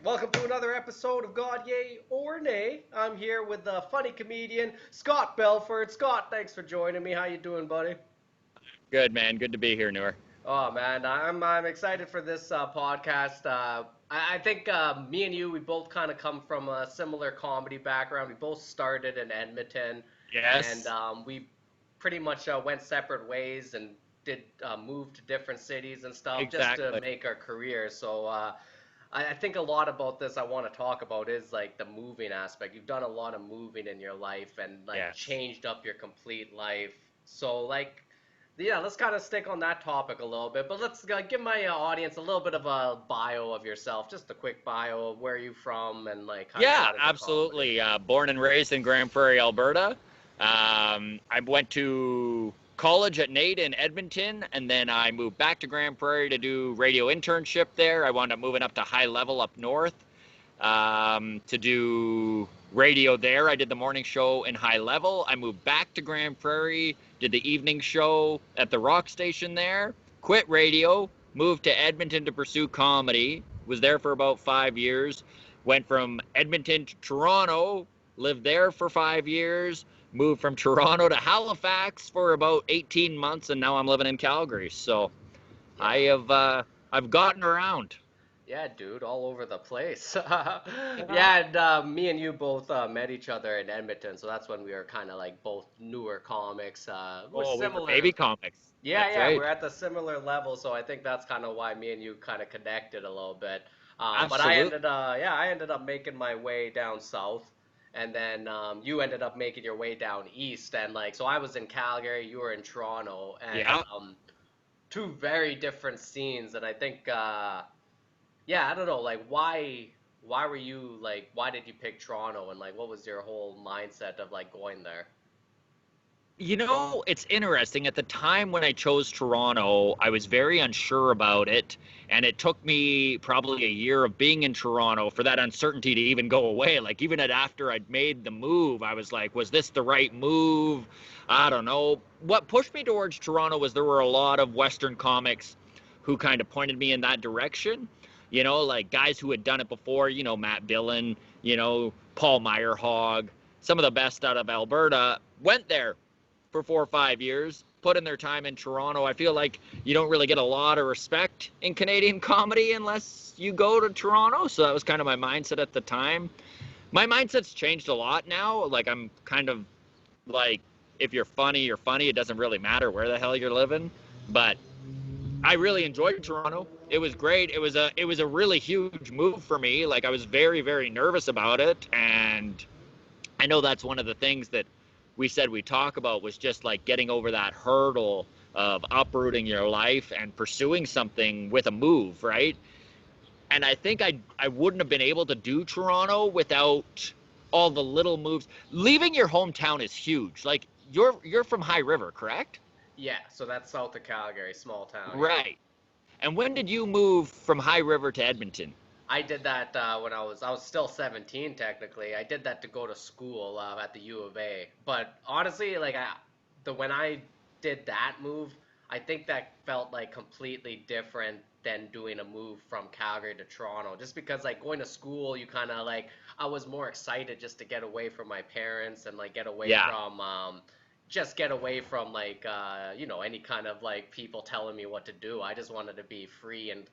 welcome to another episode of God Yay or Nay. I'm here with the funny comedian Scott Belford. Scott, thanks for joining me. How you doing, buddy? Good, man. Good to be here, Noor. Oh man, I'm excited for this podcast. I think me and you, we both kind of come from a similar comedy background. We both started in Edmonton, and Yes, we pretty much went separate ways and did move to different cities and stuff just to exactly. make our careers. So I think a lot about this I want to talk about is like the moving aspect. You've done a lot of moving in your life and like Yes. changed up your complete life. So like yeah, let's kind of stick on that topic a little bit, but let's give my audience a little bit of a bio of yourself, just a quick bio of where you from and like how you Yeah, got into comedy. absolutely. Born and raised in Grand Prairie, Alberta. I went to college at NAIT in Edmonton, and then I moved back to Grand Prairie to do radio internship there. I wound up moving up to high level up north to do radio there. I did the morning show in high level. I moved back to Grand Prairie, did the evening show at the rock station there, quit radio, moved to Edmonton to pursue comedy, was there for about 5 years, went from Edmonton to Toronto, lived there for 5 years, moved from Toronto to Halifax for about 18 months, and now I'm living in Calgary. So I Yeah. have I've gotten around. Yeah, dude, all over the place. Yeah. Yeah, and me and you both met each other in Edmonton, so that's when we were kind of like both newer comics. We're Oh, we were similar. baby comics. Yeah, That's yeah, right. we're at the similar level, so I think that's kind of why me and you kind of connected a little bit. But Absolutely. I ended up making my way down south, and then you ended up making your way down east, and like, so I was in Calgary, you were in Toronto, and Yeah. two very different scenes, and I think, yeah, I don't know, like, why were you like, why did you pick Toronto, and like, what was your whole mindset of like going there? It's interesting. At the time when I chose Toronto, I was very unsure about it. And it took me probably a year of being in Toronto for that uncertainty to even go away. Like, even after I'd made the move, I was like, was this the right move? I don't know. What pushed me towards Toronto was there were a lot of Western comics who kind of pointed me in that direction. Like guys who had done it before, Matt Dillon, Paul Meyerhog, some of the best out of Alberta went there for 4 or 5 years, put in their time in Toronto. I feel like you don't really get a lot of respect in Canadian comedy unless you go to Toronto. So that was kind of my mindset at the time. My mindset's changed a lot now. Like I'm kind of like, if you're funny, you're funny. It doesn't really matter where the hell you're living. But I really enjoyed Toronto. It was great. It was a really huge move for me. Like I was very, very nervous about it, and I know that's one of the things that we said we talk about was just like getting over that hurdle of uprooting your life and pursuing something with a move, right? And I think I wouldn't have been able to do Toronto without all the little moves. Leaving your hometown is huge. Like you're from High River, correct? Yeah, so that's south of Calgary, small town, yeah. Right. And when did you move from High River to Edmonton? I did that when I was still 17 technically. I did that to go to school at the U of A. But honestly, like the when I did that move, I think that felt like completely different than doing a move from Calgary to Toronto. Just because like going to school, you kind of like I was more excited just to get away from my parents and like get away Yeah, from just get away from like any kind of like people telling me what to do. I just wanted to be free in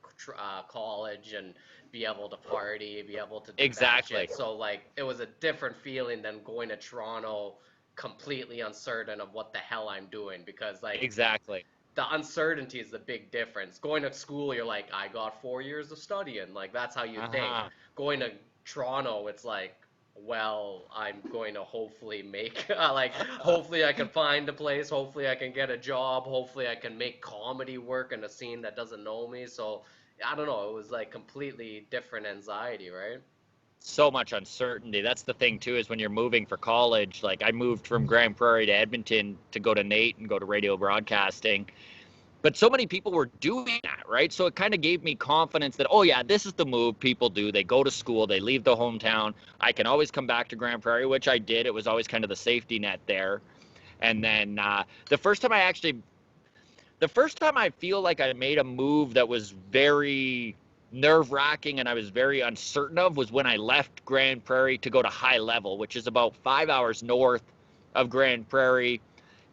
college and be able to party, be able to do that shit. exactly. So like it was a different feeling than going to Toronto completely uncertain of what the hell I'm doing because like Exactly. the uncertainty is the big difference. Going to school, you're like, I got 4 years of studying. Like that's how you think. Uh-huh. Going to Toronto, it's like, well, I'm going to hopefully make like hopefully I can find a place, hopefully I can get a job, hopefully I can make comedy work in a scene that doesn't know me. So I don't know, it was like completely different anxiety, right? So much uncertainty. That's the thing too, is when you're moving for college. Like I moved from Grand Prairie to Edmonton to go to NAIT and go to radio broadcasting. But so many people were doing that, right? So it kind of gave me confidence that, oh yeah, this is the move people do. They go to school, they leave the hometown. I can always come back to Grand Prairie, which I did. It was always kind of the safety net there. And then the first time I actually, the first time I feel like I made a move that was very nerve-wracking and I was very uncertain of was when I left Grand Prairie to go to High Level, which is about 5 hours north of Grand Prairie,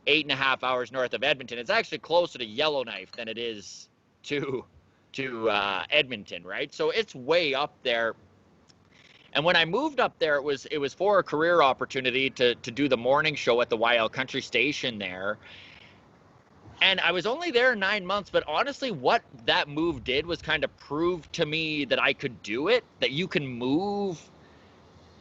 8.5 hours north of Edmonton. It's actually closer to Yellowknife than it is to Edmonton, right? So it's way up there. And when I moved up there, it was for a career opportunity to do the morning show at the YL Country Station there. And I was only there 9 months, but honestly, what that move did was kind of prove to me that I could do it, that you can move,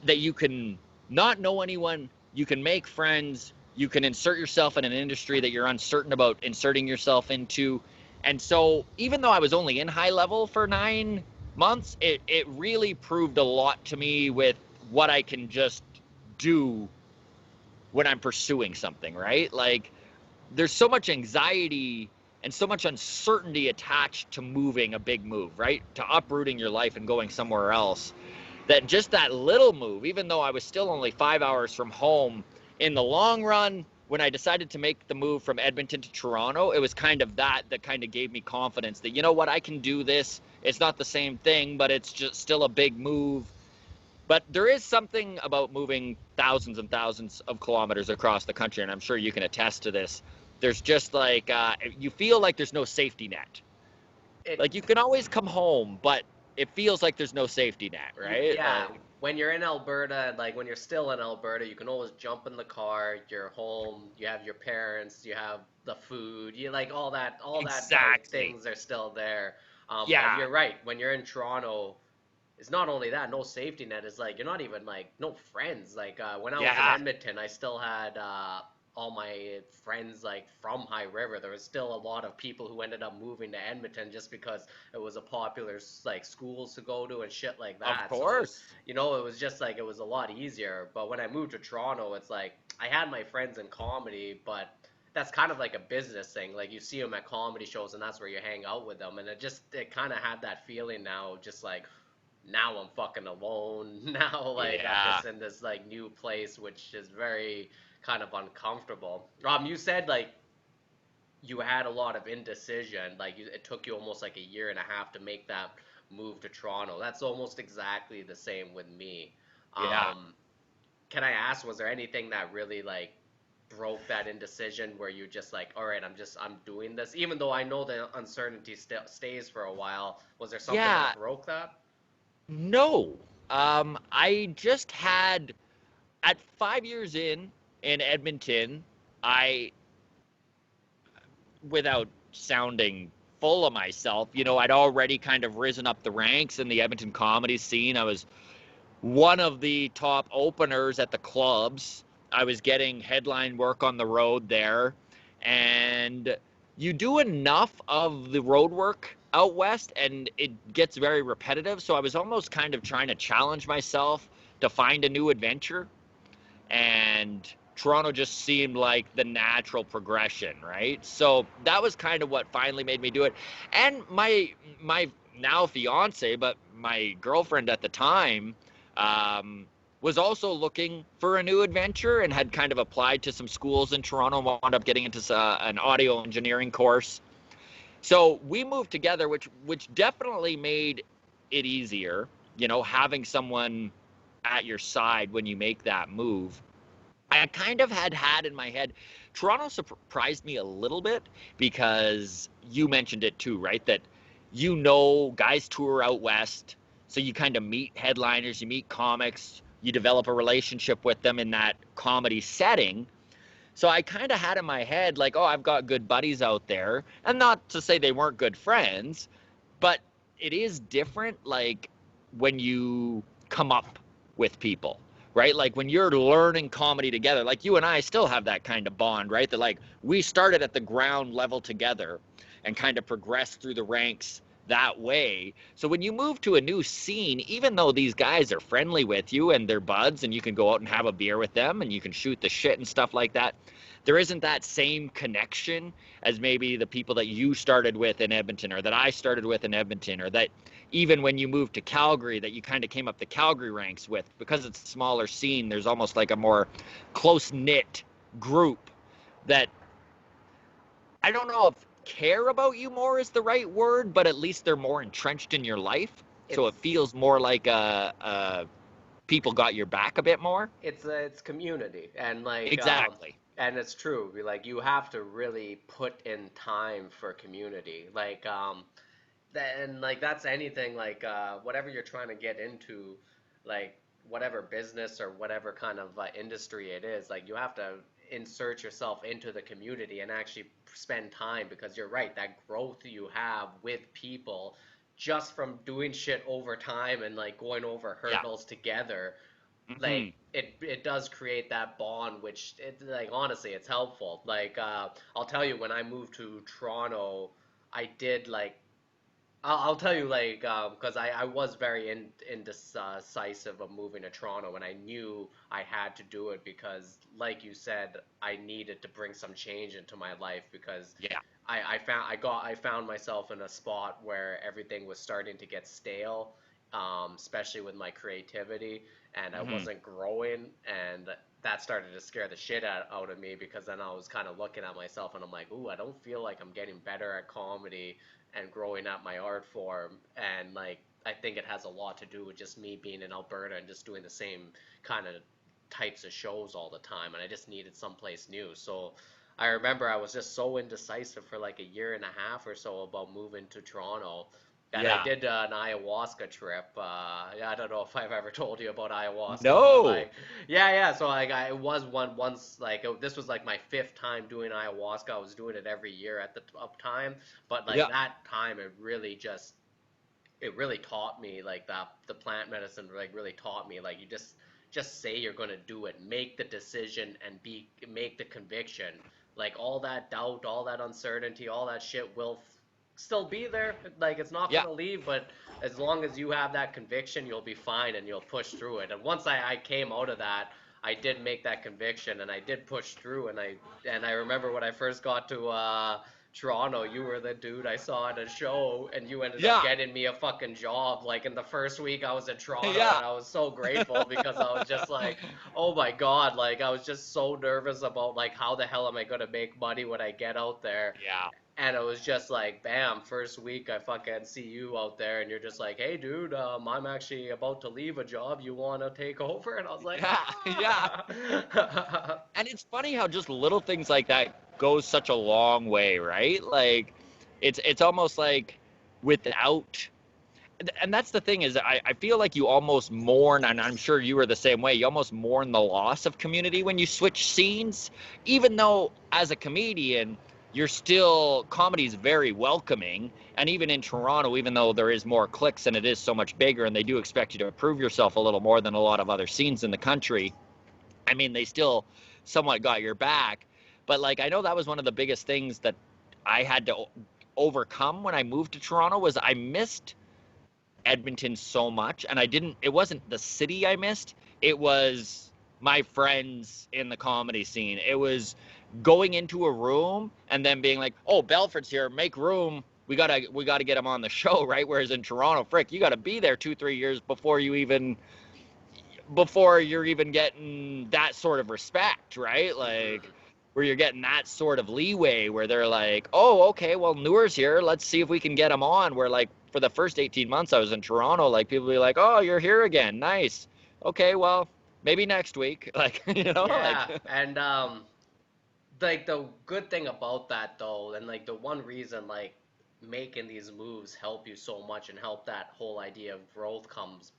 that you can not know anyone, you can make friends, you can insert yourself in an industry that you're uncertain about inserting yourself into. And so even though I was only in High Level for 9 months, it really proved a lot to me with what I can just do when I'm pursuing something, right? Like, there's so much anxiety and so much uncertainty attached to moving a big move, right? To uprooting your life and going somewhere else. That just that little move, even though I was still only 5 hours from home, in the long run, when I decided to make the move from Edmonton to Toronto, it was kind of that kind of gave me confidence that, you know what, I can do this. It's not the same thing, but it's just still a big move. But there is something about moving thousands and thousands of kilometers across the country, and I'm sure you can attest to this. There's just like, you feel like there's no safety net. It, Like, you can always come home, but it feels like there's no safety net, right? yeah, when you're in Alberta, like when you're still in Alberta, you can always jump in the car, you're home, you have your parents, you have the food, you like all that like Exactly. things are still there. But Yeah. you're right, when you're in Toronto, it's not only that, no safety net. It's like you're not even like no friends. Like when I was in Yeah. Edmonton, I still had all my friends like from High River. There was still a lot of people who ended up moving to Edmonton just because it was a popular like schools to go to and shit like Of that. So course. it was just like it was a lot easier. But when I moved to Toronto, it's like I had my friends in comedy, but that's kind of like a business thing. Like you see them at comedy shows, and that's where you hang out with them. And it kind of had that feeling now, just like now I'm fucking alone. Now like I'm Yeah. just in this like new place, which is very kind of uncomfortable. You said like you had a lot of indecision. Like it took you almost like a year and a half to make that move to Toronto. That's almost exactly the same with me. Yeah. Um, can I ask, was there anything that really like broke that indecision where you just like, all right, I'm doing this, even though I know the uncertainty stays for a while. Was there something that Yeah. broke that? No. I just had, at 5 years in Edmonton, I, without sounding full of myself, I'd already kind of risen up the ranks in the Edmonton comedy scene. I was one of the top openers at the clubs. I was getting headline work on the road there. And you do enough of the road work out west and it gets very repetitive. So I was almost kind of trying to challenge myself to find a new adventure. And Toronto just seemed like the natural progression, right? So that was kind of what finally made me do it. And my now fiance, but my girlfriend at the time, was also looking for a new adventure and had kind of applied to some schools in Toronto and wound up getting into an audio engineering course. So we moved together, which definitely made it easier, having someone at your side when you make that move. I kind of had in my head, Toronto surprised me a little bit because you mentioned it too, right? That guys tour out west, so you kind of meet headliners, you meet comics, you develop a relationship with them in that comedy setting. So I kind of had in my head like, oh, I've got good buddies out there, and not to say they weren't good friends, but it is different like when you come up with people, right? Like when you're learning comedy together, like you and I still have that kind of bond, right? That like we started at the ground level together and kind of progressed through the ranks that way. So when you move to a new scene, even though these guys are friendly with you and they're buds and you can go out and have a beer with them and you can shoot the shit and stuff like that, there isn't that same connection as maybe the people that you started with in Edmonton or that I started with in Edmonton, or that even when you moved to Calgary that you kind of came up the Calgary ranks with. Because it's a smaller scene, there's almost like a more close knit group that I don't know care about you more is the right word, but at least they're more entrenched in your life. So It's it feels more like people got your back a bit more. it's community, and like Exactly. and it's true. Like you have to really put in time for community. Like and like that's anything, like whatever you're trying to get into, like whatever business or whatever kind of industry it is, like you have to insert yourself into the community and actually spend time, because you're right, that growth you have with people just from doing shit over time and like going over Yeah. hurdles together, like Hmm. it does create that bond, which it, like honestly it's helpful. Like I'll tell you, when I moved to Toronto, I did like I'll tell you, like, because I was very indecisive of moving to Toronto, and I knew I had to do it because, like you said, I needed to bring some change into my life, because Yeah. I found myself in a spot where everything was starting to get stale, especially with my creativity, and I Hmm. wasn't growing, and that started to scare the shit out of me, because then I was kind of looking at myself and I'm like, ooh, I don't feel like I'm getting better at comedy and growing up my art form. And like I think it has a lot to do with just me being in Alberta and just doing the same kind of types of shows all the time, and I just needed someplace new. So I remember I was just so indecisive for like a year and a half or so about moving to Toronto. And I Yeah. did an ayahuasca trip. I don't know if I've ever told you about ayahuasca, but No. like, yeah. So like, I it was one once like this was like my fifth time doing ayahuasca. I was doing it every year at the time, but like Yeah. that time, it really taught me, like the plant medicine like really taught me, like you just say you're gonna do it, make the decision, and make the conviction. Like all that doubt, all that uncertainty, all that shit will still be there. Like it's not Yeah. gonna leave, but as long as you have that conviction, you'll be fine and you'll push through it. And once I came out of that, I did make that conviction and I did push through, and I remember when I first got to Toronto, you were the dude I saw at a show, and you ended up Yeah. getting me a fucking job. Like in the first week I was in Toronto, Yeah. and I was so grateful because I was just like, oh my God, like I was just so nervous about like how the hell am I gonna make money when I get out there. Yeah. And it was just like, bam, first week I fucking see you out there, and you're just like, hey, dude, I'm actually about to leave a job. You want to take over? And I was like, Yeah. Yeah. ah. And it's funny how just little things like that goes such a long way, right? Like it's almost like without, and that's the thing is I feel like you almost mourn, and I'm sure you were the same way, you almost mourn the loss of community when you switch scenes, even though as a comedian you're still, comedy is very welcoming. And even in Toronto, even though there is more clicks and it is so much bigger and they do expect you to prove yourself a little more than a lot of other scenes in the country, I mean, they still somewhat got your back. But like, I know that was one of the biggest things that I had to overcome when I moved to Toronto was I missed Edmonton so much, and I didn't. It wasn't the city I missed. It was my friends in the comedy scene. It was going into a room and then being like, "Oh, Belford's here. Make room. We gotta get him on the show." Right. Whereas in Toronto, frick, you got to be there 2 3 years before you're even getting that sort of respect, right? Like where you're getting that sort of leeway where they're like, oh, okay, well, Noor's here. Let's see if we can get him on. Where like for the first 18 months I was in Toronto, like people be like, oh, you're here again. Nice. Okay, well, maybe next week. Like, Yeah, like, and like the good thing about that though, and like the one reason like making these moves help you so much and help that whole idea of growth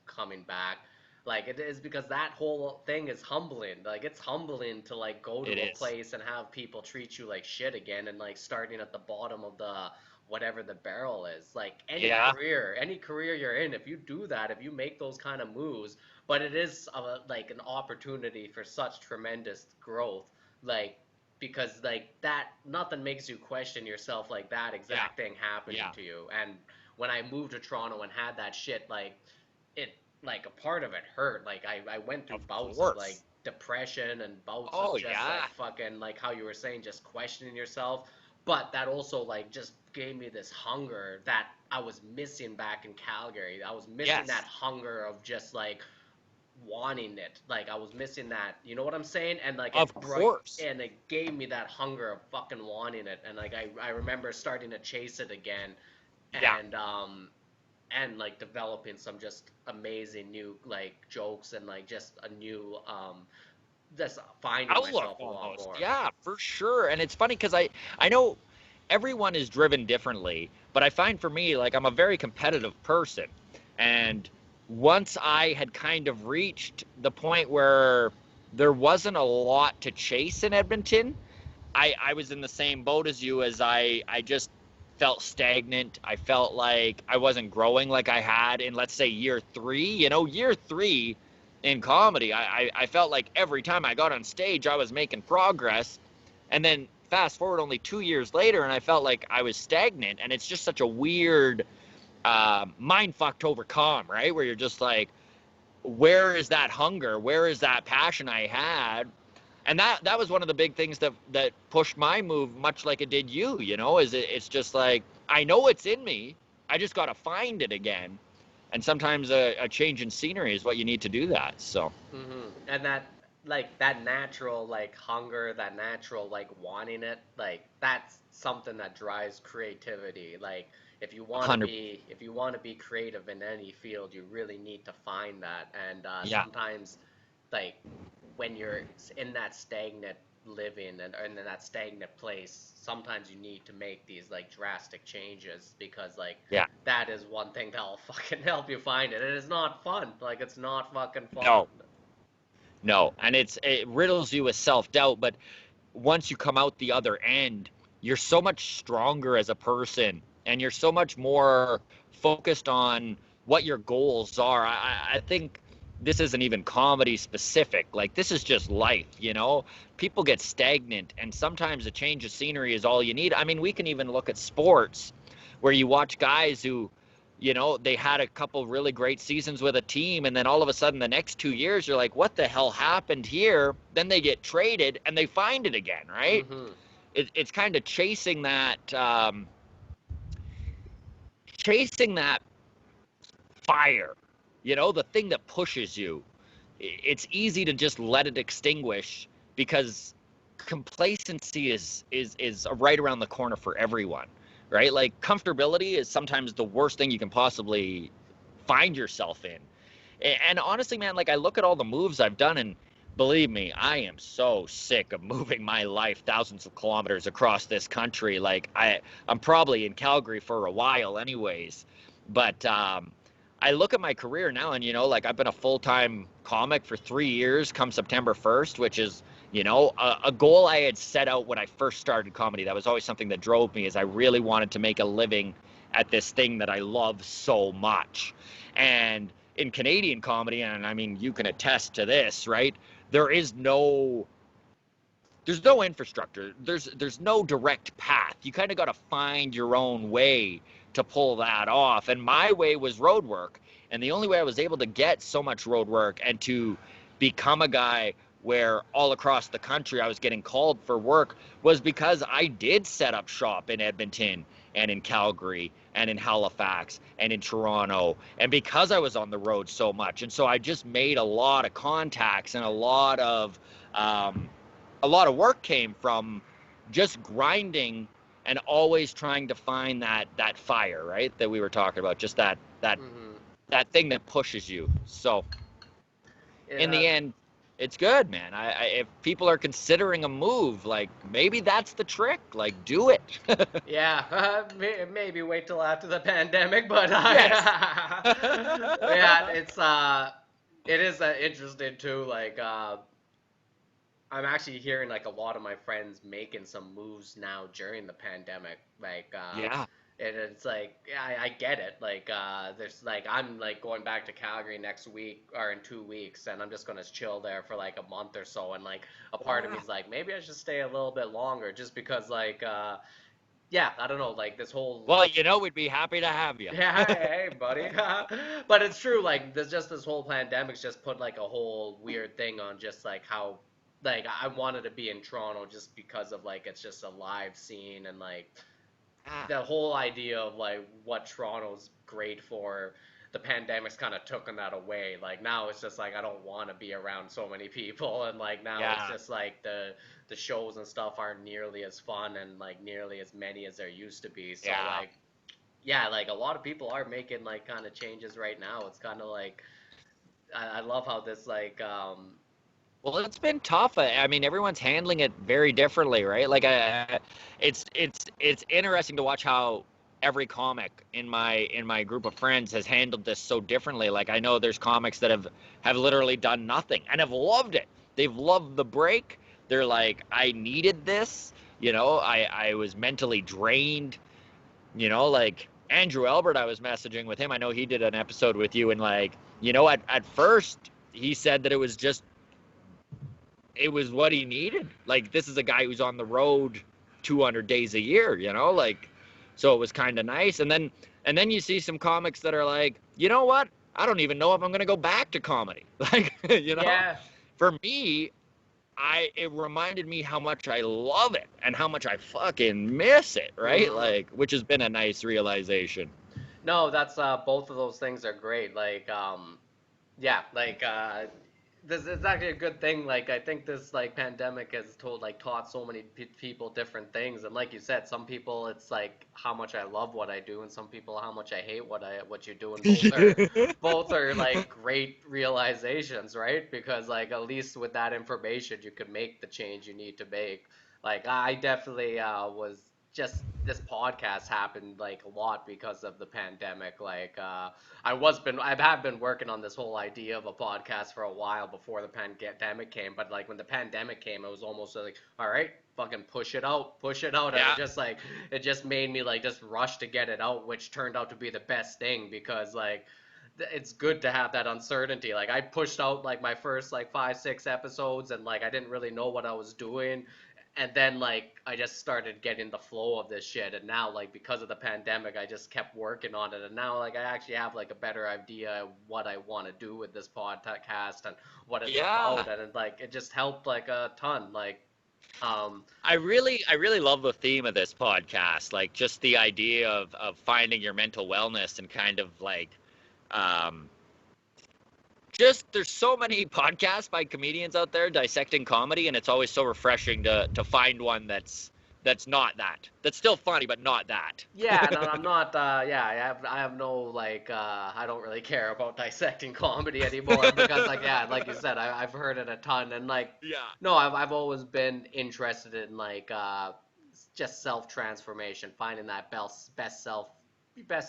coming back, like it is because that whole thing is humbling. Like it's humbling to like go it to a is. place and have people treat you like shit again, and like starting at the bottom of the whatever the barrel is. Like Yeah. any career you're in, if you do that, if you make those kind of moves, but it is like an opportunity for such tremendous growth. Like because like that, nothing makes you question yourself like that Yeah. exact thing happening Yeah. to you. And when I moved to Toronto and had that shit, like it, like a part of it hurt. Like I went through Of bouts of like course. depression and bouts of Oh just like yeah. fucking like how you were saying, just questioning yourself. But that also like just gave me this hunger that I was missing back in Calgary. I was missing that Yes. hunger of just like wanting it. Like I was missing that. You know what I'm saying? And like Of course. and it gave me that hunger of fucking wanting it. And like I remember starting to chase it again, Yeah. and like developing some just amazing new like jokes and like just a new just finding Outlook myself a lot almost. more. Yeah, for sure. And it's funny because I know everyone is driven differently, but I find for me, like, I'm a very competitive person. And once I had kind of reached the point where there wasn't a lot to chase in Edmonton, I was in the same boat as you, as I just felt stagnant. I felt like I wasn't growing like I had in, let's say, year three. Year three in comedy, I felt like every time I got on stage, I was making progress. And then fast forward only 2 years later, and I felt like I was stagnant. And it's just such a weird mind fuck to overcome, right? Where you're just like, where is that hunger? Where is that passion I had? And that was one of the big things that pushed my move, much like it did you. It's just like, I know it's in me, I just got to find it again. And sometimes a change in scenery is what you need to do that. So And that like that natural like hunger, that natural like wanting it, like that's something that drives creativity. Like if you want to be creative in any field, you really need to find that. And 100. Yeah. sometimes like when you're in that stagnant living and in that stagnant place, sometimes you need to make these like drastic changes because like Yeah. that is one thing that'll fucking help you find it. And it's not fun. Like it's not fucking fun. No. No. And it riddles you with self-doubt, but once you come out the other end, you're so much stronger as a person, and you're so much more focused on what your goals are. I think this isn't even comedy specific. Like, this is just life. People get stagnant, and sometimes a change of scenery is all you need. I mean, we can even look at sports where you watch guys who, they had a couple really great seasons with a team, and then all of a sudden the next 2 years, you're like, what the hell happened here? Then they get traded and they find it again, right? Hmm. It's kind of chasing that fire, the thing that pushes you. It's easy to just let it extinguish because complacency is right around the corner for everyone, right? Like, comfortability is sometimes the worst thing you can possibly find yourself in. And honestly, man, like, I look at all the moves I've done, and believe me, I am so sick of moving my life thousands of kilometers across this country. Like, I'm probably in Calgary for a while anyways. But I look at my career now, and like, I've been a full-time comic for 3 years come September 1st, which is, a goal I had set out when I first started comedy. That was always something that drove me, is I really wanted to make a living at this thing that I love so much. And in Canadian comedy, and I mean, you can attest to this, right? There is no there's no infrastructure. There's no direct path. You kind of got to find your own way to pull that off. And my way was road work. And the only way I was able to get so much road work and to become a guy where all across the country I was getting called for work was because I did set up shop in Edmonton and in Calgary and in Halifax and in Toronto, and because I was on the road so much. And so I just made a lot of contacts, and um, a lot of work came from just grinding and always trying to find that fire, right? That we were talking about, just Hmm. that thing that pushes you. So It in the end, it's good, man. If people are considering a move, like, maybe that's the trick. Like, do it. yeah, maybe wait till after the pandemic, but Yes. yeah, it is interesting too. Like I'm actually hearing like a lot of my friends making some moves now during the pandemic. Like, Yeah. and it's like, yeah, I get it. Like, there's like, I'm like going back to Calgary next week or in 2 weeks, and I'm just gonna chill there for like a month or so. And like, a part of me Yeah. is like, maybe I should stay a little bit longer, just because like, yeah, I don't know, like this whole Well, we'd be happy to have you. yeah, hey, buddy. But it's true, like there's just this whole pandemic's just put like a whole weird thing on just like how like I wanted to be in Toronto just because of like it's just a live scene and like Ah, the whole idea of like what Toronto's great for, the pandemic's kind of taken that away. Like now it's just like I don't want to be around so many people, and like now it's Yeah. just like the shows and stuff aren't nearly as fun and like nearly as many as there used to be. So Yeah. like yeah, like a lot of people are making like kind of changes right now. It's kind of like I love how this like Well, it's been tough. I mean, everyone's handling it very differently, right? Like, it's interesting to watch how every comic in my group of friends has handled this so differently. Like, I know there's comics that have literally done nothing and have loved it. They've loved the break. They're like, I needed this. You know, I was mentally drained. You know, like Andrew Albert, I was messaging with him. I know he did an episode with you, and like, you know, at first he said that it was what he needed. Like, this is a guy who's on the road 200 days a year, you know, like, so it was kind of nice. And then you see some comics that are like, you know what? I don't even know if I'm going to go back to comedy. Like, you know, yeah. for me, it reminded me how much I love it and how much I fucking miss it, right? Mhm. Like, which has been a nice realization. No, that's both of those things are great. Like yeah, like this is actually a good thing. Like I think this like pandemic has taught so many people different things, and like you said, some people it's like how much I love what I do, and some people how much I hate what you do, and both are like great realizations, right? Because like at least with that information, you could make the change you need to make. Like I definitely was just this podcast happened like a lot because of the pandemic. Like I have been working on this whole idea of a podcast for a while before the pandemic came, but like when the pandemic came, it was almost like, all right, fucking push it out, and Yeah. it just made me like just rush to get it out, which turned out to be the best thing because like it's good to have that uncertainty. Like I pushed out like my first like 5 6 episodes, and like I didn't really know what I was doing, and then like I just started getting the flow of this shit, and now like because of the pandemic I just kept working on it, and now like I actually have like a better idea of what I want to do with this podcast and what it's Yeah. about, and it just helped like a ton. Like um I really love the theme of this podcast, like just the idea of finding your mental wellness and kind of like, um, just there's so many podcasts by comedians out there dissecting comedy, and it's always so refreshing to find one that's not that, that's still funny but not that. yeah, and I'm not yeah, I have no like I don't really care about dissecting comedy anymore because like yeah, like you said, I've heard it a ton, and like Yeah. no, I've always been interested in like just self transformation, finding that best self Yeah.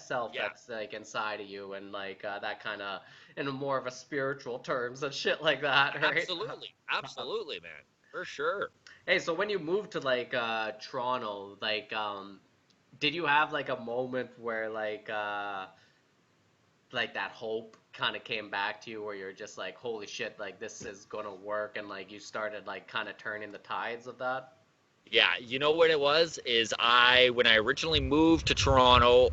that's like inside of you, and like that kind of in a more of a spiritual terms and shit like that, right? Absolutely. Absolutely, man. For sure. Hey, so when you moved to like Toronto, did you have like a moment where like that hope kind of came back to you where you're just like holy shit, like this is gonna work, and like you started like kind of turning the tides of that? Yeah, you know what it was? Is when I originally moved to Toronto,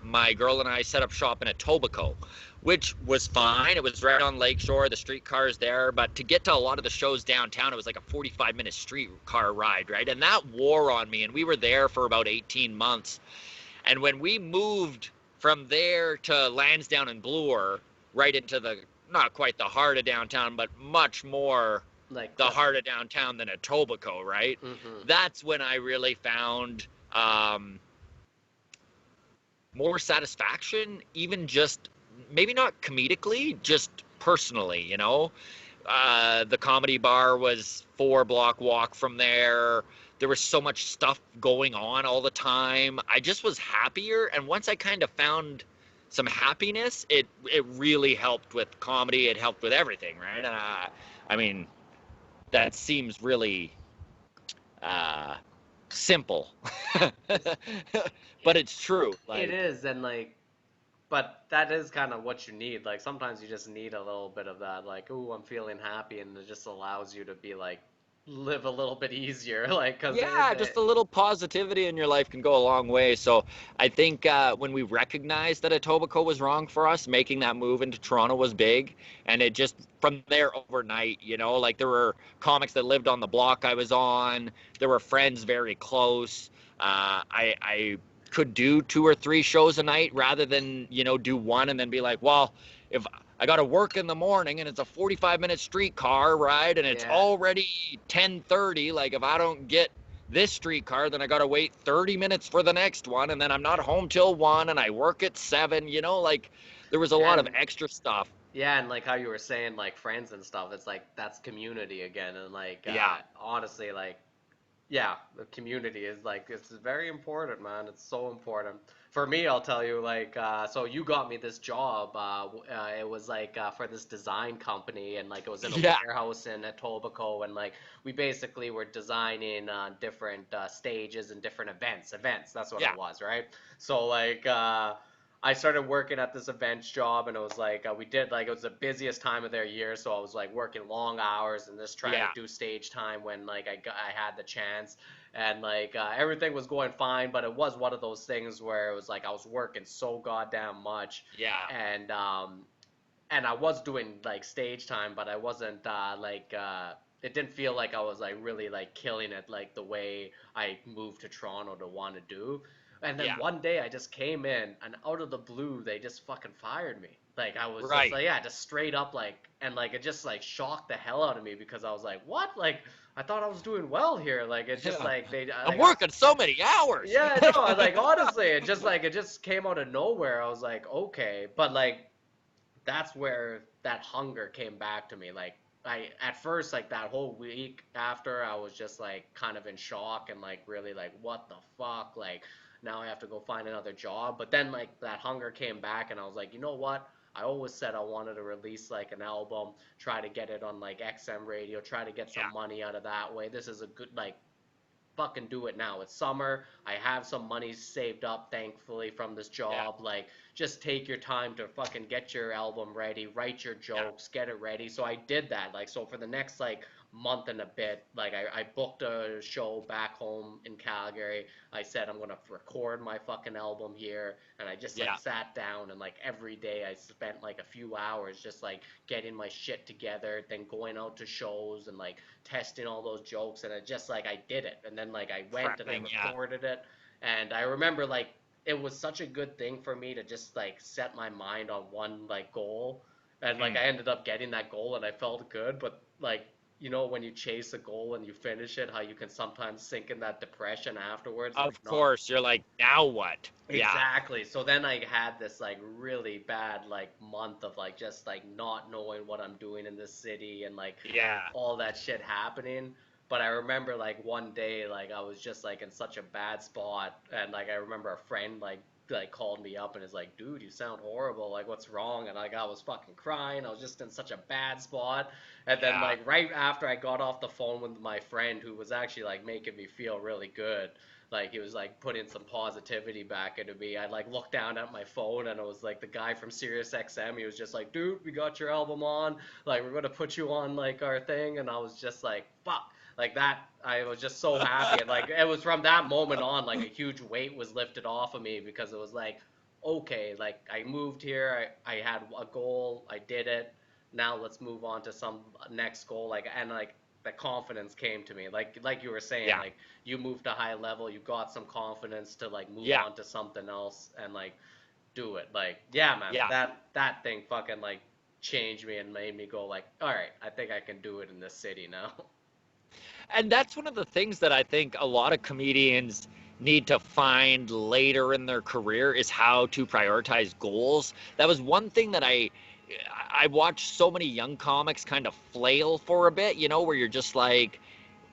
my girl and I set up shop in Etobicoke, which was fine. It was right on Lakeshore, the streetcars there. But to get to a lot of the shows downtown, it was like a 45-minute streetcar ride, right? And that wore on me. And we were there for about 18 months. And when we moved from there to Lansdowne and Bloor, right into not quite the heart of downtown, but much more Like the that's heart of downtown than Etobicoke, right? mm-hmm. That's when I really found, more satisfaction, even just maybe not comedically, just personally, you know? The comedy bar was 4 block walk from there. There was so much stuff going on all the time. I just was happier. And once I kind of found some happiness, it really helped with comedy. It helped with everything, right? I mean, that seems really, uh, simple, but it's true. It Like, is, and like but that is kind of what you need. Like sometimes you just need a little bit of that, like, ooh, I'm feeling happy, and it just allows you to be like live a little bit easier, like, cause yeah, just a little positivity in your life can go a long way. So I think, when we recognized that Etobicoke was wrong for us, making that move into Toronto was big. And it just from there overnight, you know, like there were comics that lived on the block I was on. There were friends very close. I could do 2 or 3 shows a night rather than, do one and then be like, well, if I got to work in the morning and it's a 45-minute streetcar ride and it's Yeah. already 10:30, like if I don't get this streetcar, then I got to wait 30 minutes for the next one, and then I'm not home till 1 and I work at 7, like there was a lot of extra stuff. Yeah, and like how you were saying, like friends and stuff, it's like that's community again, and like Yeah. honestly, like yeah, the community is like it's very important, man. It's so important. For me, I'll tell you, like so you got me this job. It was like for this design company, and like it was in a Yeah. warehouse in Etobicoke, and like we basically were designing different stages and different events. Events, that's what Yeah. it was, right? So like. I started working at this events job, and it was like we did like it was the busiest time of their year, so I was like working long hours and just trying Yeah. to do stage time when like I had the chance, and like everything was going fine, but it was one of those things where it was like I was working so goddamn much, Yeah. and I was doing like stage time, but I wasn't it didn't feel like I was like really like killing it like the way I moved to Toronto to want to do. And then Yeah. one day I just came in and out of the blue they just fucking fired me. Like I was just Right. like yeah, just straight up like and like it just like shocked the hell out of me because I was like, "What? Like I thought I was doing well here." Like it just Yeah. like they I'm like working so many hours. yeah, no, like honestly, it just came out of nowhere. I was like, "Okay." But like that's where that hunger came back to me. Like I at first like that whole week after I was just like kind of in shock and like really like what the fuck like now I have to go find another job. But then like that hunger came back and I was like, you know what? I always said I wanted to release like an album, try to get it on like XM radio, try to get Yeah. some money out of that way. This is a good like fucking do it now. It's summer. I have some money saved up, thankfully, from this Yeah. job. Like, just take your time to fucking get your album ready, write your Yeah. jokes, get it ready. So I did that. Like, so for the next like month and a bit, like I booked a show back home in Calgary. I said I'm gonna record my fucking album here, and I just like Yeah. sat down and like every day I spent like a few hours just like getting my shit together, then going out to shows and like testing all those jokes, and it just like I did it, and then like I went and I Prepping, yeah. recorded it, and I remember like it was such a good thing for me to just like set my mind on one like goal, and like Mm. I ended up getting that goal and I felt good, but like when you chase a goal and you finish it, how you can sometimes sink in that depression afterwards, like Of not course, you're like, now what? Yeah. exactly. So then I had this like really bad like month of like just like not knowing what I'm doing in this city and like Yeah. all that shit happening. But I remember like one day like I was just like in such a bad spot, and like I remember a friend like called me up and is like, "Dude, you sound horrible. Like what's wrong?" And like I was fucking crying. I was just in such a bad spot. And then Yeah. like right after I got off the phone with my friend who was actually like making me feel really good, like he was like putting some positivity back into me. I like looked down at my phone and it was like the guy from Sirius XM. He was just like, "Dude, we got your album on. Like we're gonna put you on like our thing." And I was just like, "Fuck." Like that, I was just so happy. And like it was from that moment on, like a huge weight was lifted off of me because it was like, okay, like I moved here, I had a goal, I did it. Now let's move on to some next goal. Like and like the confidence came to me. Like you were saying, Yeah. like you moved to a high level, you got some confidence to like move Yeah. on to something else and like do it. Like yeah, man, Yeah. that thing fucking like changed me and made me go like, all right, I think I can do it in this city now. And that's one of the things that I think a lot of comedians need to find later in their career is how to prioritize goals. That was one thing that I watched so many young comics kind of flail for a bit, where you're just like,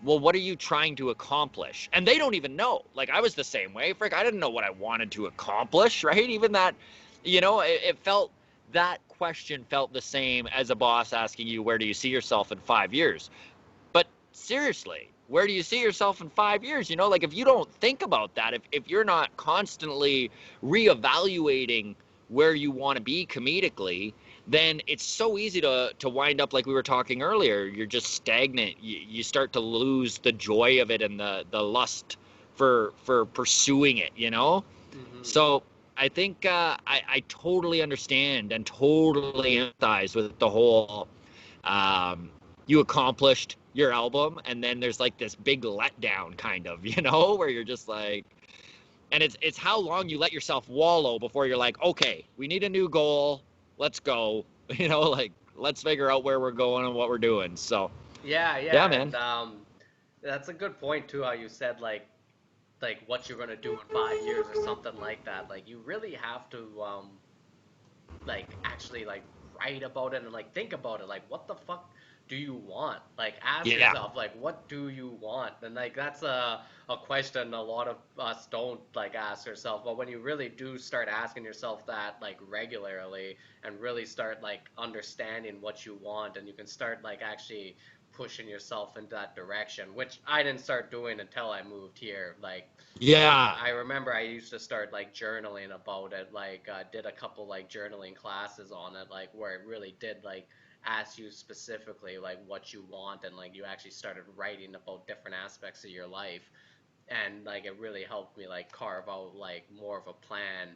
well, what are you trying to accomplish? And they don't even know. Like I was the same way. Frick, I didn't know what I wanted to accomplish, right? Even that, it felt that question felt the same as a boss asking you, where do you see yourself in 5 years? But seriously, where do you see yourself in 5 years? Like if you don't think about that, if you're not constantly reevaluating where you want to be comedically, then it's so easy to wind up like we were talking earlier. You're just stagnant. You start to lose the joy of it and the lust for pursuing it. Hmm. So I think I totally understand and totally empathize with the whole you accomplished your album and then there's like this big letdown kind of, where you're just like, And it's how long you let yourself wallow before you're like, okay, we need a new goal. Let's go. Like let's figure out where we're going and what we're doing. So Yeah, yeah, yeah, man. and that's a good point too. How you said like what you're gonna do in 5 years or something like that. Like you really have to like actually like write about it and like think about it. Like what the fuck do you want? Like ask Yeah. yourself like what do you want? And like that's a question a lot of us don't like ask ourselves. But when you really do start asking yourself that like regularly and really start like understanding what you want, and you can start like actually pushing yourself into that direction, which I didn't start doing until I moved here. Like Yeah. I remember I used to start like journaling about it, like did a couple like journaling classes on it, like where it really did like ask you specifically like what you want, and like you actually started writing about different aspects of your life, and like it really helped me like carve out like more of a plan.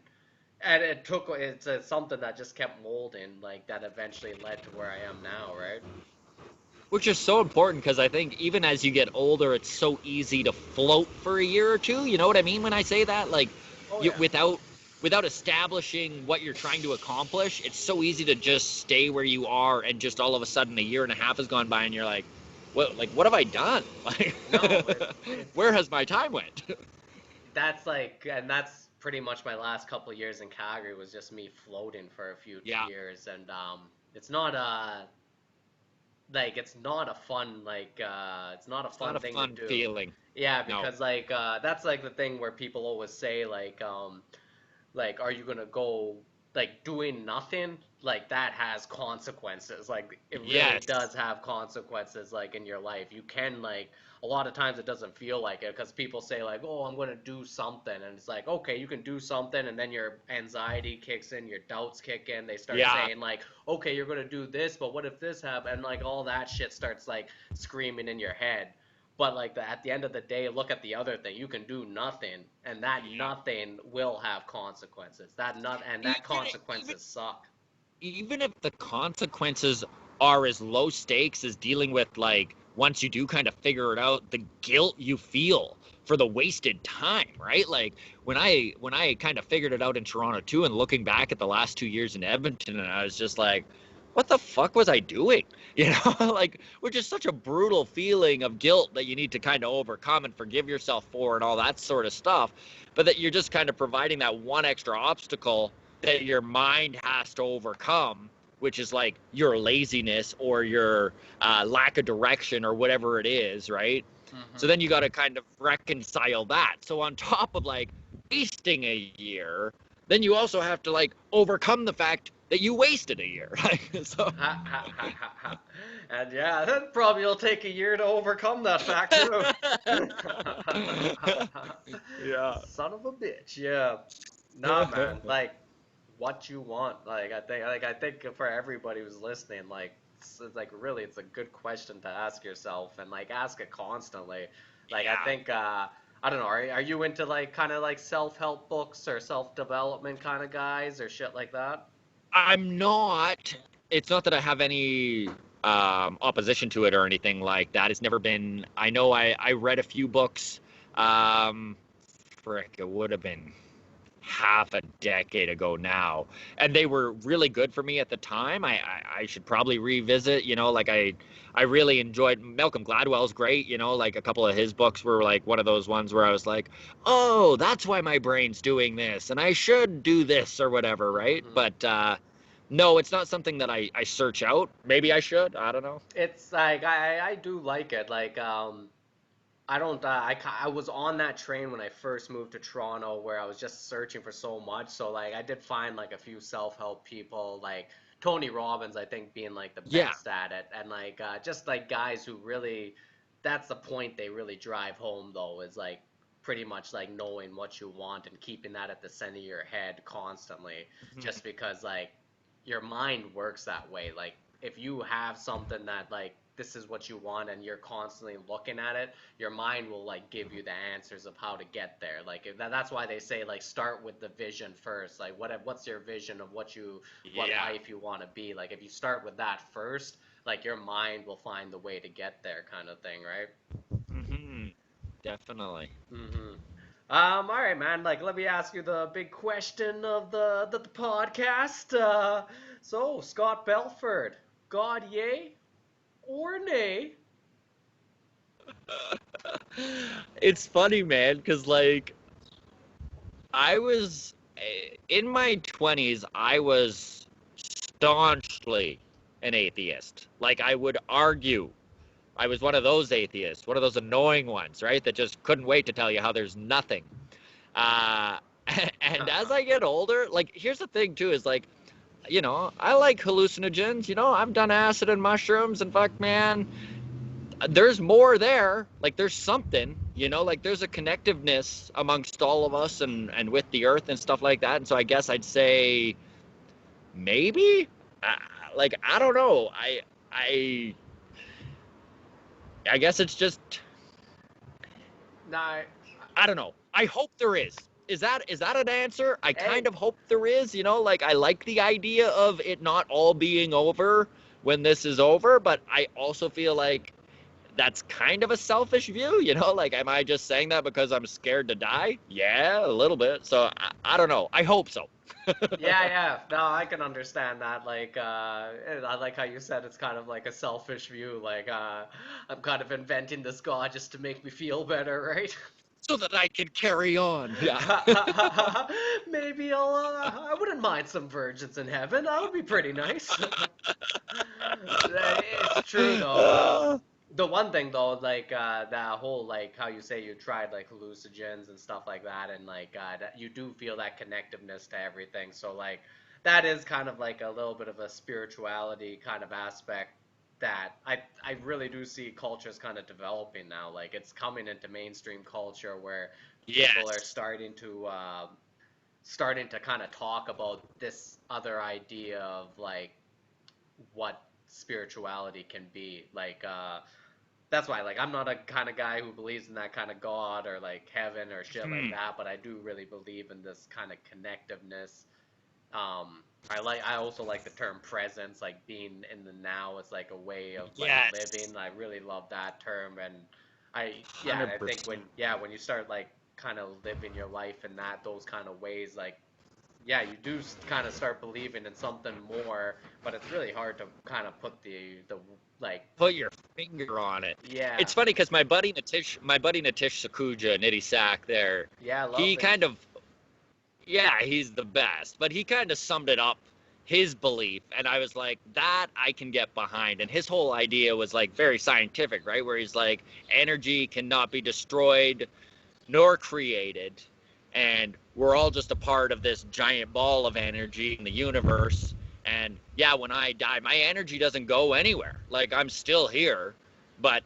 And it's something that just kept molding, like that eventually led to where I am now, right? Which is so important because I think even as you get older, it's so easy to float for a year or two. You know what I mean when I say that? Like, Oh you, yeah. without establishing what you're trying to accomplish, it's so easy to just stay where you are, and just all of a sudden a year and a half has gone by, and you're what have I done? Like, No, where has my time went? that's like, and that's pretty much my last couple of years in Calgary was just me floating for a few Yeah, years, and it's not it's not a fun it's not a it's not fun a thing to fun do. feeling. Yeah, No. because that's like the thing where people always say like are you gonna go like doing nothing, like that has consequences, like it really Yes. does have consequences like in your life. You can like a lot of times it doesn't feel like it because people say like, oh, I'm gonna do something, and it's like, okay, you can do something, and then your anxiety kicks in, your doubts kick in, they start Yeah. saying like, okay, you're gonna do this, but what if this happens, and like all that shit starts like screaming in your head. But like at the end of the day, look at the other thing. You can do nothing, and that Yeah. nothing will have consequences. That Even consequences suck. even if the consequences are as low stakes as dealing with, like, once you do kind of figure it out, the guilt you feel for the wasted time, right? Like when I kind of figured it out in Toronto too, and looking back at the last 2 years in Edmonton, and I was just like, what the fuck was I doing? You know, like, which is such a brutal feeling of guilt that you need to kind of overcome and forgive yourself for and all that sort of stuff. But that you're just kind of providing that one extra obstacle that your mind has to overcome, which is like your laziness or your lack of direction or whatever it is, right? So Hmm. then you got to kind of reconcile that. So on top of like wasting a year, then you also have to like overcome the fact that you wasted a year. So Ha ha ha ha ha. And yeah, that probably will take a year to overcome that fact too. yeah. Son of a bitch. Yeah. Nah, man. Like what you want. I think for everybody who's listening, like it's like really it's a good question to ask yourself, and like ask it constantly. Like I Yeah. think I don't know, are you into like kind of like self-help books or self-development kind of guys or shit like that? I'm not. It's not that I have any opposition to it or anything like that. It's never been. I know I read a few books. Um, Frick, it would have been half a decade ago now, and they were really good for me at the time. I should probably revisit. Like I really enjoyed Malcolm Gladwell's great. Like a couple of his books were like one of those ones where I was like, oh, that's why my brain's doing this, and I should do this or whatever, right? Hmm. But no, it's not something that I search out. Maybe I should. I don't know. It's like I do like it. Like I don't I was on that train when I first moved to Toronto where I was just searching for so much. So like I did find like a few self-help people like Tony Robbins, I think being like the Yeah. best at it, and like just like guys who really that's the point they really drive home though, is like pretty much like knowing what you want and keeping that at the center of your head constantly, just because like your mind works that way. Like if you have something that like this is what you want and you're constantly looking at it, your mind will like give you the answers of how to get there. Like that's why they say like start with the vision first. Like what's your vision of what Yeah. life you want to be? Like if you start with that first, like your mind will find the way to get there, kind of thing, right? Hmm. Definitely. Hmm. All right, man. Like, let me ask you the big question of the podcast. So, Scott Belford, God yay or nay? It's funny, man, because like I was in my 20s, I was staunchly an atheist. Like I would argue. I was one of those atheists, one of those annoying ones, right? That just couldn't wait to tell you how there's nothing. Uh, and as I get older, like here's the thing too, is like, I like hallucinogens. I've done acid and mushrooms, and fuck, man, there's more there. Like there's something, like there's a connectiveness amongst all of us and with the earth and stuff like that. And so I guess I'd say maybe. Uh, like I don't know. I I guess it's just Nah, I don't know. I hope there is. Is that an answer? I hey, kind of hope there is, like I like the idea of it not all being over when this is over, but I also feel like that's kind of a selfish view, like am I just saying that because I'm scared to die? Yeah, a little bit. So I don't know. I hope so. yeah, yeah. No, I can understand that. Like, I like how you said it's kind of like a selfish view. Like, I'm kind of inventing this god just to make me feel better, right? So that I can carry on. Yeah. Maybe I wouldn't mind some virgins in heaven. That would be pretty nice. It's true though. The one thing though, like that whole like how you say you tried like hallucinogens and stuff like that, and like that you do feel that connectiveness to everything. So like that is kind of like a little bit of a spirituality kind of aspect that I really do see cultures kind of developing now. Like it's coming into mainstream culture where people are Yes. starting to kind of talk about this other idea of like what spirituality can be. Like that's why like I'm not a kind of guy who believes in that kind of God or like heaven or shit like Hmm. that, but I do really believe in this kind of connectiveness. I also like the term presence, like being in the now is like a way of like Yes. living. I really love that term, and I think 100%. when you start like kind of living your life in those kind of ways, like yeah, you do kind of start believing in something more, but it's really hard to kind of put the like Put your finger on it. yeah, It's funny because my buddy Natish Sakuja, Nitty Sack there, yeah, I love he him. kind of, yeah, he's the best, but he kind of summed it up, his belief, and I was like, that I can get behind. And his whole idea was like very scientific, right? Where he's like, energy cannot be destroyed nor created, and we're all just a part of this giant ball of energy in the universe. And yeah, when I die, my energy doesn't go anywhere. Like I'm still here, but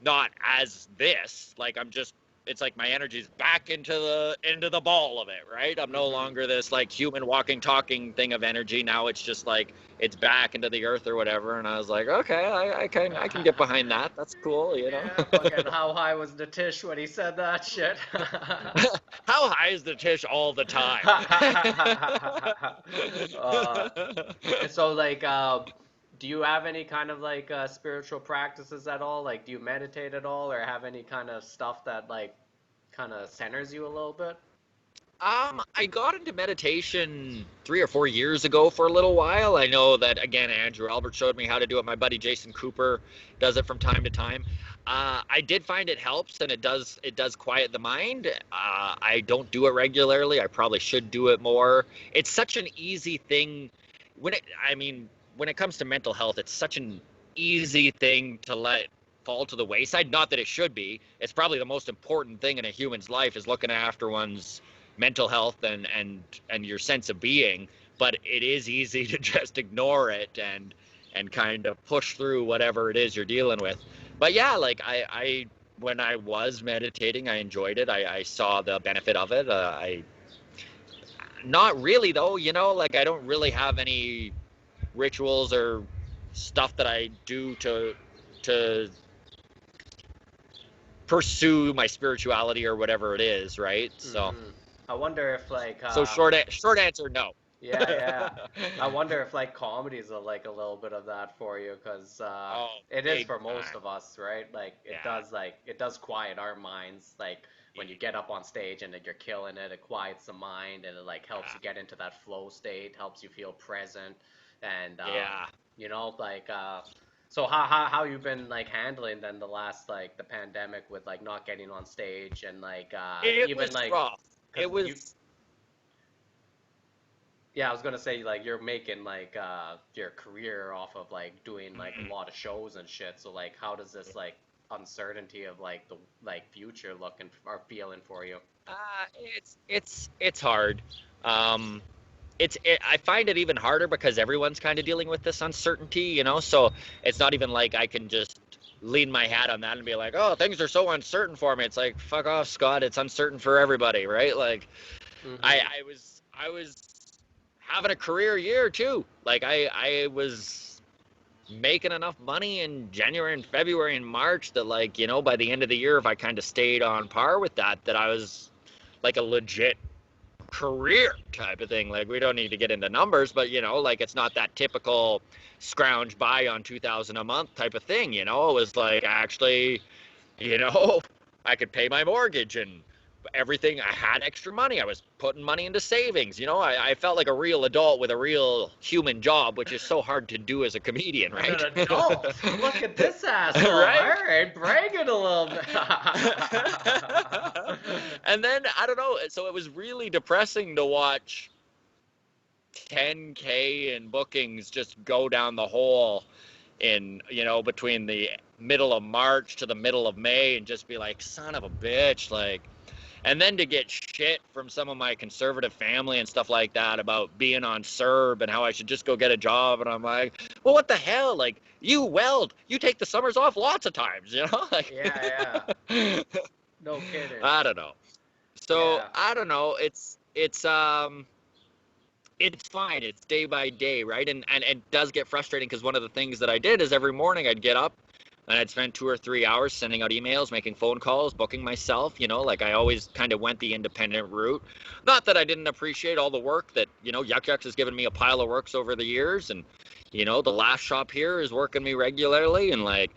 not as this. Like I'm just, it's like my energy's back into the ball of it, right? I'm no Hmm. longer this like human walking talking thing of energy. Now it's just like it's back into the earth or whatever. And I was like, okay, I can get behind that. That's cool. Yeah, fucking how high was the tish when he said that shit? How high is the Tish all the time? uh, so like, do you have any kind of like spiritual practices at all? Like, do you meditate at all, or have any kind of stuff that like kind of centers you a little bit? I got into meditation 3 or 4 years ago for a little while. I know that again, Andrew Albert showed me how to do it. My buddy Jason Cooper does it from time to time. I did find it helps, and it does quiet the mind. I don't do it regularly. I probably should do it more. It's such an easy thing. I mean, when it comes to mental health, it's such an easy thing to let fall to the wayside. Not that it should be. It's probably the most important thing in a human's life is looking after one's mental health and your sense of being, but it is easy to just ignore it and kind of push through whatever it is you're dealing with. But yeah, like I when I was meditating, I enjoyed it. I saw the benefit of it. I Not really though, like I don't really have any rituals or stuff that I do to pursue my spirituality or whatever it is, right? So Hmm. I wonder if like so short answer, no. yeah, yeah. I wonder if like comedies are like a little bit of that for you, because Oh, it is big for most time. of us, right? Like Yeah. it does quiet our minds. Like when you get up on stage and then you're killing it. It quiets the mind and it like helps you get into that flow state, helps you feel present, and Yeah. like so how you been like handling then the last like the pandemic with like not getting on stage and like It even was like rough. because It you was. yeah, I was gonna say like you're making like your career off of like doing like a mm, lot of shows and shit. So like how does this like uncertainty of like the like future looking or feeling for you? Uh, it's hard. Um, I find it even harder because everyone's kind of dealing with this uncertainty, So it's not even like I can just lean my hat on that and be like, oh, things are so uncertain for me. It's like, fuck off, Scott. It's uncertain for everybody, right? Like, Mm-hmm. I was having a career year too. Like, I was making enough money in January and February and March that, like, by the end of the year, if I kind of stayed on par with that, that I was like a legit career type of thing. Like, we don't need to get into numbers, but like, it's not that typical scrounge by on 2,000 a month type of thing. It was like, actually, you know I could pay my mortgage and everything. I had extra money. I was putting money into savings. I felt like a real adult with a real human job, which is so hard to do as a comedian, An right? adult. Look at this asshole. All Right. right, bragging a little bit. And then I don't know. So it was really depressing to watch 10K in bookings just go down the hole in between the middle of March to the middle of May, and just be like, son of a bitch, like. And then to get shit from some of my conservative family and stuff like that about being on CERB and how I should just go get a job. And I'm like, well, what the hell? Like, you weld, you take the summers off lots of times, Like, Yeah, yeah. No kidding. I don't know. So Yeah. I don't know. It's fine. It's day by day, right? And it does get frustrating because one of the things that I did is every morning I'd get up and I'd spend 2 or 3 hours sending out emails, making phone calls, booking myself. Like, I always kind of went the independent route. Not that I didn't appreciate all the work that Yuck Yucks has given me a pile of works over the years, and the Laugh Shop here is working me regularly, and like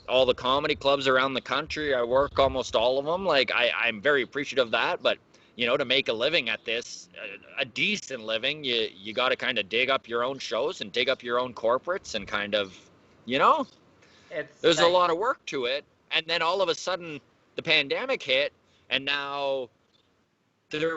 all the comedy clubs around the country, I work almost all of them. Like, I'm very appreciative of that, but to make a living at this, a decent living, you got to kind of dig up your own shows and dig up your own corporates and kind of, you know, It's there's a like lot of work to it. And then all of a sudden, the pandemic hit, and now there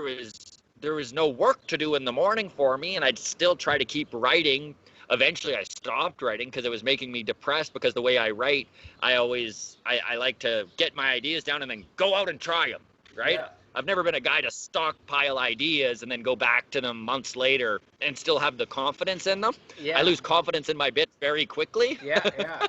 was no work to do in the morning for me, and I'd still try to keep writing. Eventually, I stopped writing because it was making me depressed. Because the way I write, I like to get my ideas down and then go out and try them. Right? yeah. I've never been a guy to stockpile ideas and then go back to them months later and still have the confidence in them. I Yeah. lose confidence in my bits very quickly. Yeah, yeah.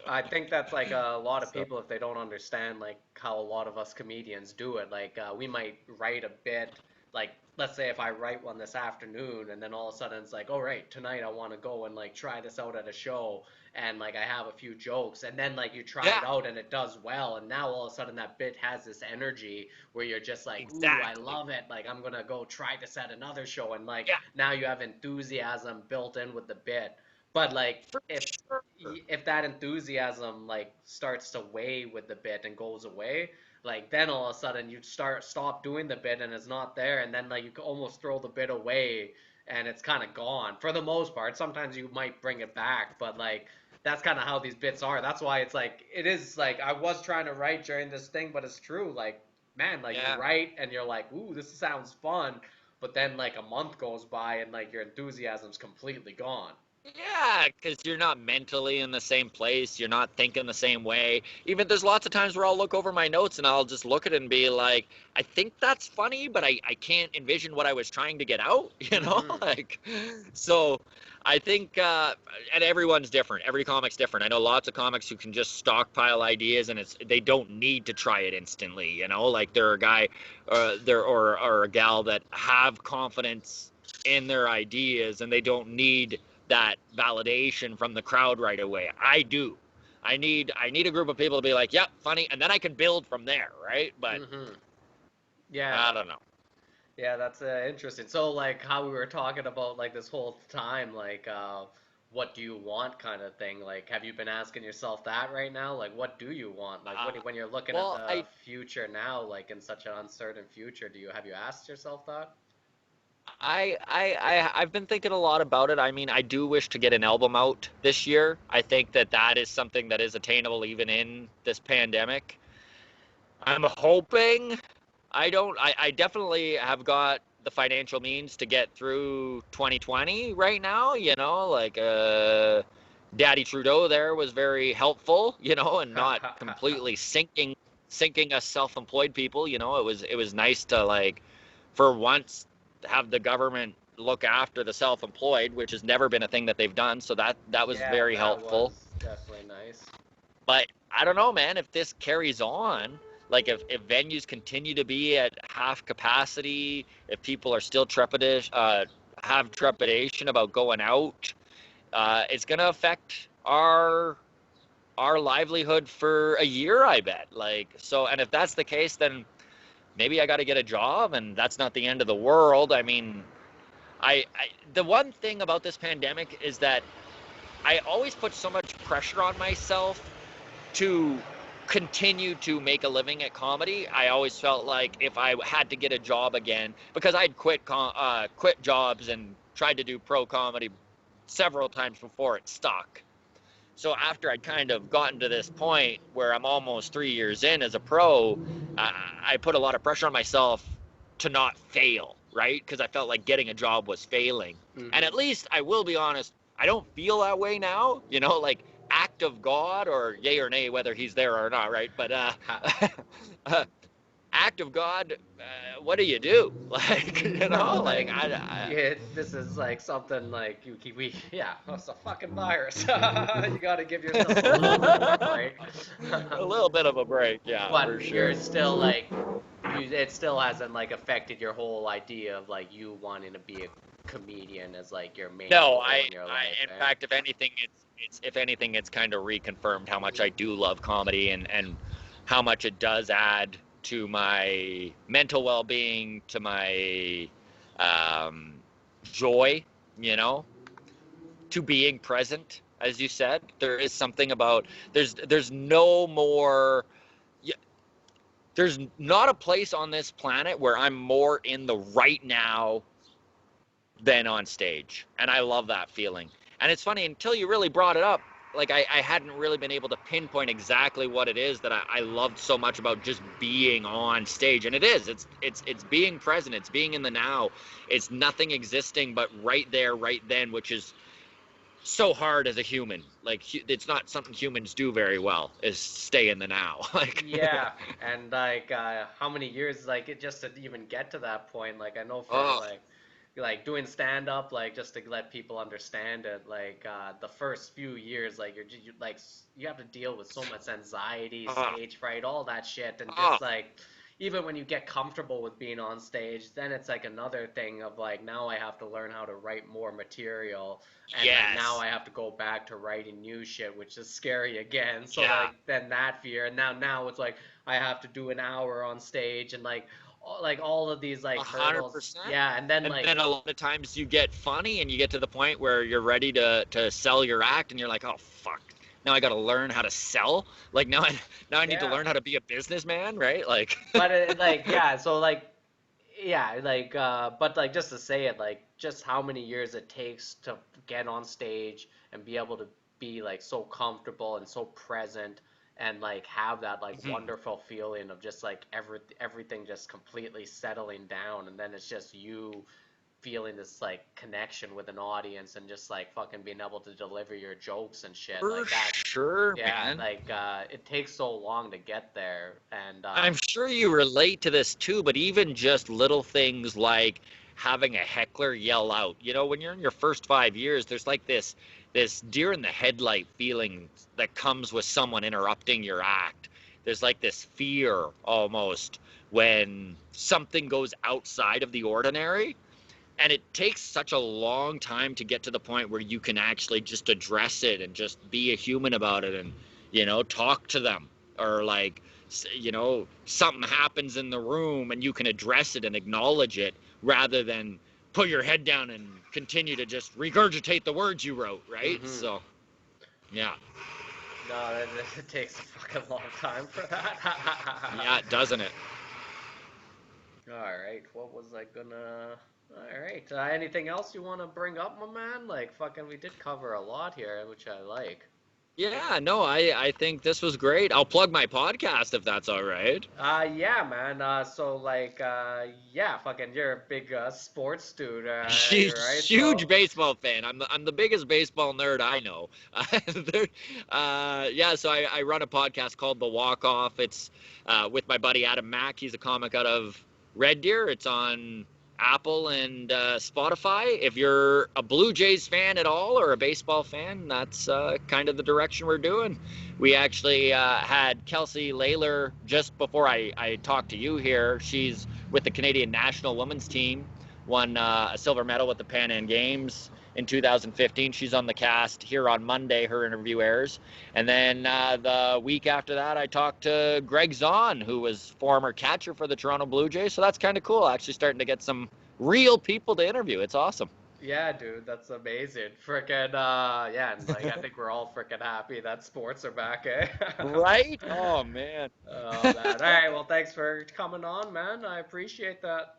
I think that's like a lot of So, people if they don't understand like how a lot of us comedians do it. Like we might write a bit, like let's say if I write one this afternoon and then all of a sudden it's like, all right, tonight I want to go and like try this out at a show and like I have a few jokes and then like you try it yeah, out and it does well and now all of a sudden that bit has this energy where you're just like, ooh, I exactly. love it. Like I'm gonna go try this at another show and like Yeah, now you have enthusiasm built in with the bit. But like for sure. if that enthusiasm like starts to weigh with the bit and goes away, like then all of a sudden you stop doing the bit and it's not there, and then like you can almost throw the bit away and it's kind of gone for the most part. Sometimes you might bring it back, but like that's kind of how these bits are. That's why it's like it is like I was trying to write during this thing, but it's true. Like man, like you Yeah. write and you're like, ooh, this sounds fun, but then like a month goes by and like your enthusiasm's completely gone. Yeah, because you're not mentally in the same place. You're not thinking the same way. Even there's lots of times where I'll look over my notes and I'll just look at it and be like, I think that's funny, but I can't envision what I was trying to get out, Hmm. Like, so I think, and everyone's different. Every comic's different. I know lots of comics who can just stockpile ideas and they don't need to try it instantly, Like, they're a guy, or a gal that have confidence in their ideas and they don't need that validation from the crowd right away. I do. I need a group of people to be like, "Yep, funny," and then I can build from there, right? But Hmm. Yeah. I don't know. Yeah, that's interesting. So, like, how we were talking about like this whole time, like, what do you want kind of thing. Like, have you been asking yourself that right now? Like, what do you want? Like, when you're looking at Well, the future now, like in such an uncertain future, have you asked yourself that? I've been thinking a lot about it. I mean, I do wish to get an album out this year. I think that that is something that is attainable even in this pandemic. I'm hoping I definitely have got the financial means to get through 2020 right now, like Daddy Trudeau there was very helpful, and not completely sinking us self-employed people, it was nice to like for once have the government look after the self-employed, which has never been a thing that they've done, so that was Yeah, very that helpful. was definitely nice. But I don't know, man, if this carries on, like if venues continue to be at half capacity, if people are still have trepidation about going out, it's going to affect our livelihood for a year, I bet. Like, so, and if that's the case, then maybe I got to get a job, and that's not the end of the world. I mean, the one thing about this pandemic is that I always put so much pressure on myself to continue to make a living at comedy. I always felt like if I had to get a job again, because I'd quit jobs and tried to do pro comedy several times before it stuck. So after I'd kind of gotten to this point where I'm almost 3 years in as a pro, I put a lot of pressure on myself to not fail, right? Because I felt like getting a job was failing. And Hmm. at least I will be honest, I don't feel that way now, like act of God or yay or nay, whether he's there or not, right? But uh, act of God, what do you do? Like, like Like, yeah, this is like something like yeah, it's a fucking virus. You got to give yourself a little bit of a break. a little bit of a break, yeah, But for you're sure. still like, it still hasn't like affected your whole idea of like you wanting to be a comedian as like your main No, goal in your life, in eh? fact, if anything, if anything, it's kind of reconfirmed how much I do love comedy and how much it does add to my mental well-being, to my um, joy, you know, to being present. As you said, there is something about there's no more. There's not a place on this planet where I'm more in the right now than on stage. And I love that feeling. And it's funny, until you really brought it up, like I hadn't really been able to pinpoint exactly what it is that I loved so much about just being on stage. And it is, it's being present, it's being in the now. It's nothing existing but right there, right then, which is so hard as a human. Like it's not something humans do very well, is stay in the now. Like Yeah, and like how many years like it just to even get to that point? Like I know for oh, like doing stand up, like just to let people understand it, like the first few years, like you have to deal with so much anxiety, oh, stage fright, all that shit, and oh, just like even when you get comfortable with being on stage, then it's like another thing of like now I have to learn how to write more material, and like now yes, I have to go back to writing new shit, which is scary again. So yeah, like then that fear, and now it's like I have to do an hour on stage, and like all of these like a hundred hurdles. percent. Yeah, and then And like then a lot of times you get funny and you get to the point where you're ready to sell your act and you're like, oh fuck. Now I got to learn how to sell. Like now I need to yeah, learn how to be a businessman, right? Like but like yeah, so like yeah, like but like just to say it, like just how many years it takes to get on stage and be able to be like so comfortable and so present and like have that like wonderful feeling of just like everything just completely settling down, and then it's just you feeling this like connection with an audience and just like fucking being able to deliver your jokes and shit for like that. sure, Yeah, man. like it takes so long to get there, and I'm sure you relate to this too, but even just little things like having a heckler yell out. When you're in your first 5 years, there's like this deer in the headlight feeling that comes with someone interrupting your act. There's like this fear almost when something goes outside of the ordinary. And it takes such a long time to get to the point where you can actually just address it and just be a human about it and, talk to them or like, something happens in the room and you can address it and acknowledge it rather than put your head down and continue to just regurgitate the words you wrote, right? Mm-hmm. So, yeah. No, it takes a fucking long time for that. Yeah, doesn't it? Alright, what was I gonna... Alright, anything else you want to bring up, my man? Like, fucking, we did cover a lot here, which I like. Yeah, no, I think this was great. I'll plug my podcast if that's all right. Yeah, man, so, like, yeah, fucking, you're a big, sports dude, right? Huge So, baseball fan. I'm the biggest baseball nerd I know. Yeah, so I run a podcast called The Walk Off. It's with my buddy Adam Mack. He's a comic out of Red Deer. It's on Apple and Spotify. If you're a Blue Jays fan at all or a baseball fan, that's kind of the direction we're doing. We actually had Kelsey Layler just before I talked to you here. She's with the Canadian national women's team, won a silver medal with the Pan Am Games in 2015. She's on the cast here on Monday. Her interview airs. And then the week after that, I talked to Greg Zahn, who was former catcher for the Toronto Blue Jays. So that's kind of cool, actually starting to get some real people to interview. It's awesome. yeah, dude, that's amazing. Frickin', yeah, and, like, I think we're all frickin' happy that sports are back, eh? Right? Oh, man. Oh, man. Alright, well, thanks for coming on, man. I appreciate that.